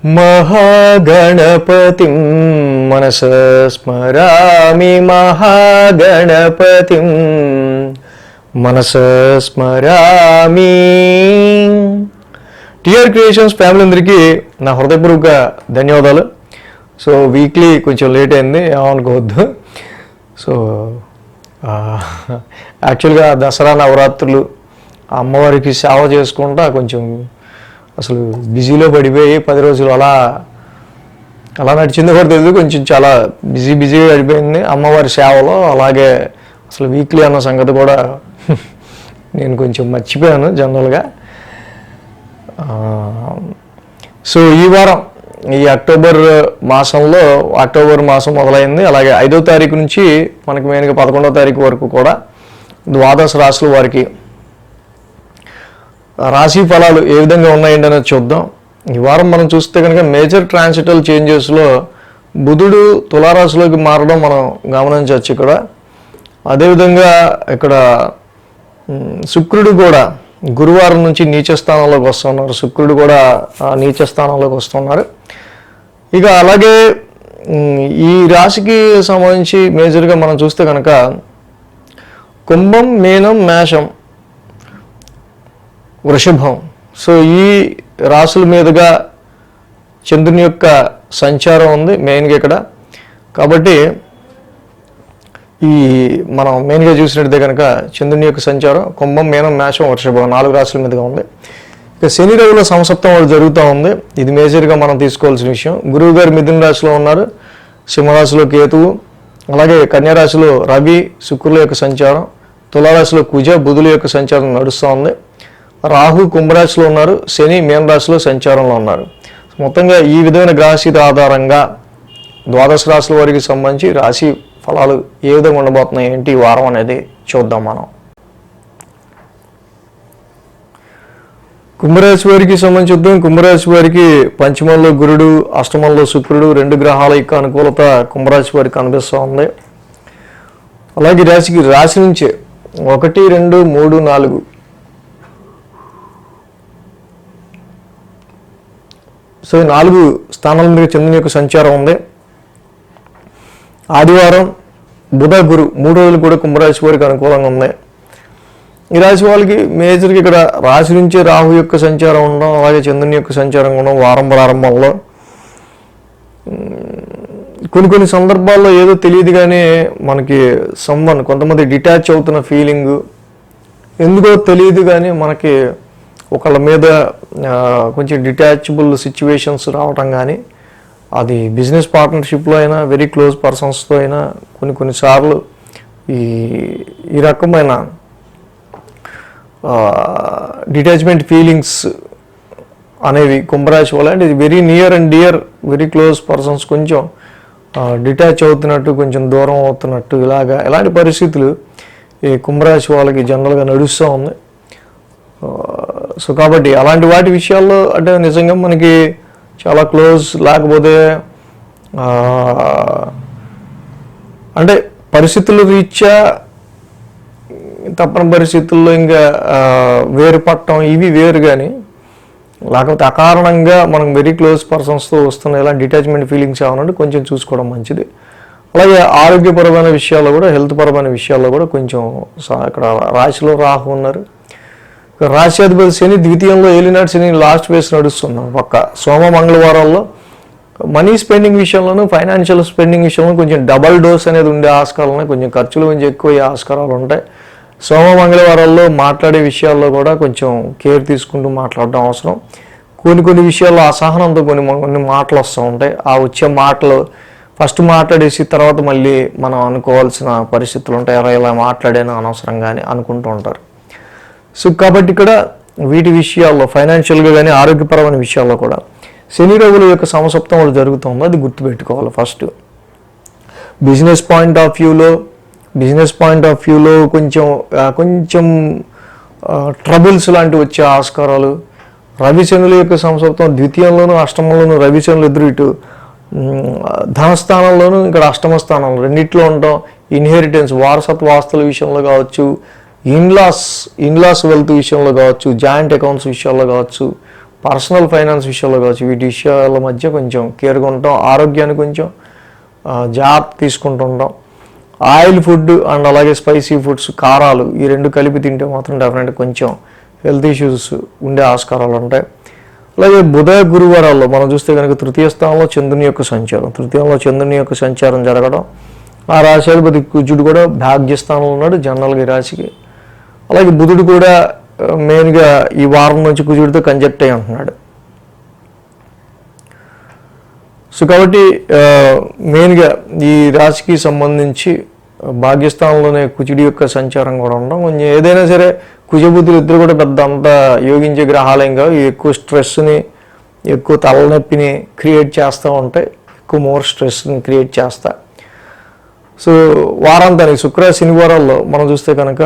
మహాగణపతిం మనసా స్మరామి మహాగణపతిం మనసా స్మరామి. TR creations family అందరికీ నా హృదయపూర్వక ధన్యవాదాలు. సో వీక్లీ కొంచెం లేట్ అయింది, ఏమనుకోవద్దు. సో యాక్చువల్గా దసరా నవరాత్రులు అమ్మవారికి సేవ చేసుకుంటా కొంచెం అసలు బిజీలో పడిపోయి 10 రోజులు అలా నడిచిందో కూడా తెలియదు. కొంచెం చాలా బిజీగా గడిపోయింది అమ్మవారి సేవలో. అలాగే అసలు వీక్లీ అన్న సంగతి కూడా నేను కొంచెం మర్చిపోయాను జనరల్గా. సో ఈ వారం ఈ అక్టోబర్ మాసం మొదలైంది. అలాగే 5వ తారీఖు నుంచి మనకి మెయిన్గా 11వ తారీఖు వరకు కూడా ద్వాదశ రాశుల వారికి రాశి ఫలాలు ఏ విధంగా ఉన్నాయండి అనేది చూద్దాం. ఈ వారం మనం చూస్తే కనుక మేజర్ ట్రాన్సిటల్ చేంజెస్లో బుధుడు తులారాశిలోకి మారడం మనం గమనించవచ్చు ఇక్కడ. అదేవిధంగా ఇక్కడ శుక్రుడు కూడా గురువారం నుంచి నీచ స్థానంలోకి వస్తున్నారు. శుక్రుడు కూడా నీచ స్థానంలోకి వస్తున్నారు. ఇక అలాగే ఈ రాశికి సంబంధించి మేజర్గా మనం చూస్తే కనుక కుంభం, మీనం, మేషం, వృషభం. సో ఈ రాశుల మీదుగా చంద్రుని యొక్క సంచారం ఉంది మెయిన్గా ఇక్కడ. కాబట్టి ఈ మనం మెయిన్గా చూసినట్టే కనుక చంద్రుని యొక్క సంచారం కుంభం, మీనం, మేషం, వృషభం 4 రాశుల మీదుగా ఉంది. ఇక శని రవుల సంసప్తం వాళ్ళు జరుగుతూ ఉంది. ఇది మేజర్గా మనం తీసుకోవాల్సిన విషయం. గురువు గారు మిథున రాశిలో ఉన్నారు, సింహరాశిలో కేతువు, అలాగే కన్యారాశిలో రవి, శుక్రుల యొక్క సంచారం, తులారాశిలో కుజ, బుధుల యొక్క సంచారం నడుస్తూ ఉంది. రాహు కుంభరాశిలో ఉన్నారు, శని మీన రాశిలో సంచారంలో ఉన్నారు. మొత్తంగా ఈ విధమైన గ్రహస్థితి ఆధారంగా ద్వాదశ రాశుల వారికి సంబంధించి రాశి ఫలాలు ఏ విధంగా ఉండబోతున్నాయి ఏంటి ఈ వారం అనేది చూద్దాం మనం. కుంభరాశి వారికి సంబంధించి చూద్దాం. కుంభరాశి వారికి పంచమంలో గురుడు, అష్టమంలో శుక్రుడు 2 గ్రహాల యొక్క అనుకూలత కుంభరాశి వారికి కనిపిస్తూ ఉంది. అలాగే రాశి నుంచే 1, 2, 3, 4 సో 4 స్థానాల మీద చంద్రుని యొక్క సంచారం ఉంది. ఆదివారం బుధ, గురు 3 రోజులు కూడా కుంభరాశి వారికి అనుకూలంగా ఉంది. ఈ రాశి వాళ్ళకి మేజర్గా ఇక్కడ రాశి నుంచే రాహు యొక్క సంచారం ఉండడం, అలాగే చంద్రుని యొక్క సంచారం ఉండడం వారం ప్రారంభంలో కొన్ని సందర్భాల్లో ఏదో తెలియదు కానీ మనకి కొంతమంది డిటాచ్ అవుతున్న ఫీలింగ్ ఎందుకో తెలియదు కానీ మనకి ఒకళ్ళ మీద కొంచెం డిటాచబుల్ సిచ్యువేషన్స్ రావటం కానీ, అది బిజినెస్ పార్ట్నర్షిప్లో అయినా వెరీ క్లోజ్ పర్సన్స్తో అయినా కొన్నిసార్లు ఈ రకమైన డిటాచ్మెంట్ ఫీలింగ్స్ అనేవి కుంభరాశి వల్ల అంటే very near and dear very close persons కొంచెం డిటాచ్ అవుతున్నట్టు, కొంచెం దూరం అవుతున్నట్టు ఇలాంటి పరిస్థితులు ఈ కుంభరాశి వాళ్ళకి జనరల్గా నడుస్తూ ఉంది. సో కాబట్టి అలాంటి వాటి విషయాల్లో అంటే నిజంగా మనకి చాలా క్లోజ్ లేకపోతే అంటే పరిస్థితుల రీత్యా తప్పని పరిస్థితుల్లో ఇంకా వేరుపడటం ఇవి వేరు కానీ, లేకపోతే అకారణంగా మనం వెరీ క్లోజ్ పర్సన్స్తో వస్తున్న ఇలా డిటాచ్మెంట్ ఫీలింగ్స్ ఏమన్నా కొంచెం చూసుకోవడం మంచిది. అలాగే ఆరోగ్యపరమైన విషయాల్లో కూడా హెల్త్ పరమైన విషయాల్లో కూడా కొంచెం ఇక్కడ రాశిలో రాహు ఉన్నారు. రాశ్యాధిపతి శని ద్వితీయంలో ఏలినాటి శని లాస్ట్ ఫేస్ నడుస్తున్నాం. పక్క సోమ మంగళవారాల్లో మనీ స్పెండింగ్ విషయంలోనూ ఫైనాన్షియల్ స్పెండింగ్ విషయంలో కొంచెం డబల్ డోస్ అనేది ఉండే ఆస్కారాలు ఉన్నాయి. కొంచెం ఖర్చులు కొంచెం ఎక్కువ ఆస్కారాలు ఉంటాయి. సోమ మంగళవారాల్లో మాట్లాడే విషయాల్లో కూడా కొంచెం కేర్ తీసుకుంటూ మాట్లాడడం అవసరం. కొన్ని విషయాల్లో అసహనంతో కొన్ని మాటలు వస్తూ ఉంటాయి. ఆ వచ్చే మాటలు ఫస్ట్ మాట్లాడేసి తర్వాత మళ్ళీ మనం అనుకోవాల్సిన పరిస్థితులు ఉంటాయి. ఇలా మాట్లాడాను అనవసరంగానే అనుకుంటూ ఉంటారు. సో కాబట్టి ఇక్కడ వీటి విషయాల్లో ఫైనాన్షియల్గా కానీ ఆరోగ్యపరమైన విషయాల్లో కూడా శని రవుల యొక్క సమసప్తం వాళ్ళు జరుగుతుందో అది గుర్తుపెట్టుకోవాలి. ఫస్ట్ బిజినెస్ పాయింట్ ఆఫ్ వ్యూలో కొంచెం ట్రబుల్స్ లాంటివి వచ్చే ఆస్కారాలు. రవిశనుల యొక్క సమసప్తం ద్వితీయంలోనూ అష్టమంలోనూ రవిశనులు ఎదురు ఇటు ధనస్థానంలోనూ ఇక్కడ అష్టమ స్థానంలో రెండిట్లో ఉండటం, ఇన్హెరిటెన్స్ వారసత్వ ఆస్తుల విషయంలో కావచ్చు, ఇన్లాస్ వెల్త్ విషయంలో కావచ్చు, జాయింట్ అకౌంట్స్ విషయాల్లో కావచ్చు, పర్సనల్ ఫైనాన్స్ విషయాల్లో కావచ్చు, వీటి విషయాల మధ్య కొంచెం కేర్గా ఉంటాం. ఆరోగ్యాన్ని కొంచెం జాగ్రత్త తీసుకుంటుంటాం. ఆయిల్ ఫుడ్ అండ్ అలాగే స్పైసీ ఫుడ్స్, కారాలు ఈ రెండు కలిపి తింటే మాత్రం డెఫినెట్గా కొంచెం హెల్త్ ఇష్యూస్ ఉండే ఆస్కారాలు ఉంటాయి. అలాగే బుధ గురువారాల్లో మనం చూస్తే కనుక తృతీయ స్థానంలో చంద్రుని యొక్క సంచారం, తృతీయంలో చంద్రుని యొక్క సంచారం జరగడం, ఆ రాశాధిపతి కుజుడు కూడా భాగ్యస్థానంలో ఉన్నాడు జనరల్గా ఈ రాశికి. అలాగే బుధుడు కూడా మెయిన్గా ఈ వారం నుంచి కుజుడితో కంజెక్ట్ అయి ఉంటున్నాడు. సో కాబట్టి మెయిన్గా ఈ రాశికి సంబంధించి భాగ్యస్థానంలోనే కుజుడి యొక్క సంచారం కూడా ఉండడం కొంచెం ఏదైనా సరే కుజబుద్ధులు ఇద్దరు కూడా పెద్ద అంతా యోగించే గ్రహాలేం కావు. ఎక్కువ స్ట్రెస్ని, ఎక్కువ తలనొప్పిని క్రియేట్ చేస్తూ ఉంటాయి, ఎక్కువ మోర్ స్ట్రెస్ని క్రియేట్ చేస్తా. సో వారాంతానికి శుక్ర శనివారాల్లో మనం చూస్తే కనుక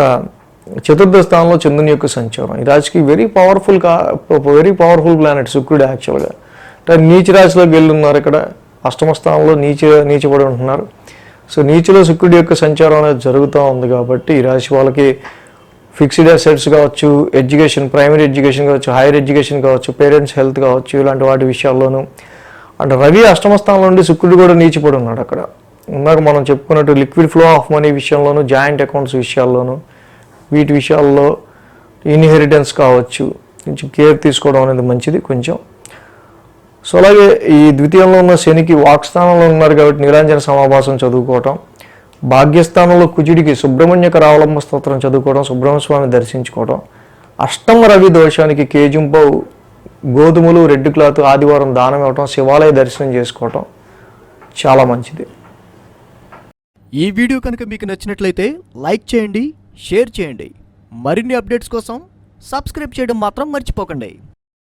చతుర్థ స్థానంలో చంద్రుని యొక్క సంచారం ఈ రాశికి వెరీ పవర్ఫుల్ ప్లానెట్ శుక్రుడు. యాక్చువల్గా నీచ రాశిలోకి వెళ్ళి ఉన్నారు, ఇక్కడ అష్టమ స్థానంలో నీచపడి ఉంటున్నారు. సో నీచలో శుక్రుడి యొక్క సంచారం అనేది జరుగుతూ ఉంది కాబట్టి ఈ రాశి వాళ్ళకి ఫిక్స్డ్ అసెట్స్ కావచ్చు, ఎడ్యుకేషన్, ప్రైమరీ ఎడ్యుకేషన్ కావచ్చు, హైయర్ ఎడ్యుకేషన్ కావచ్చు, పేరెంట్స్ హెల్త్ కావచ్చు, ఇలాంటి వాటి విషయాల్లోనూ. అంటే రవి అష్టమ స్థానంలో నుండి శుక్రుడు కూడా నీచిపడి ఉన్నాడు అక్కడ. ఇందాక మనం చెప్పుకున్నట్టు లిక్విడ్ ఫ్లో ఆఫ్ మనీ విషయంలోనూ, జాయింట్ అకౌంట్స్ విషయాల్లోనూ, వీటి విషయాల్లో ఇన్హెరిటెన్స్ కావచ్చు, కొంచెం కేర్ తీసుకోవడం అనేది మంచిది కొంచెం. సో అలాగే ఈ ద్వితీయంలో ఉన్న శనికి వాక్స్థానంలో ఉన్నారు కాబట్టి నీలాంజన సమాభాసం చదువుకోవటం, భాగ్యస్థానంలో కుజుడికి సుబ్రహ్మణ్య కరావలంబ స్తోత్రం చదువుకోవడం, సుబ్రహ్మణ్య స్వామిని దర్శించుకోవడం, అష్టమ రవి దోషానికి కేజుంపవు గోధుమలు, రెడ్ క్లాత్ ఆదివారం దానం ఇవ్వటం, శివాలయ దర్శనం చేసుకోవటం చాలా మంచిది. ఈ వీడియో కనుక మీకు నచ్చినట్లయితే లైక్ చేయండి, షేర్ చేయండి. మరిన్ని అప్డేట్స్ కోసం సబ్స్క్రైబ్ చేయడం మాత్రం మర్చిపోకండి.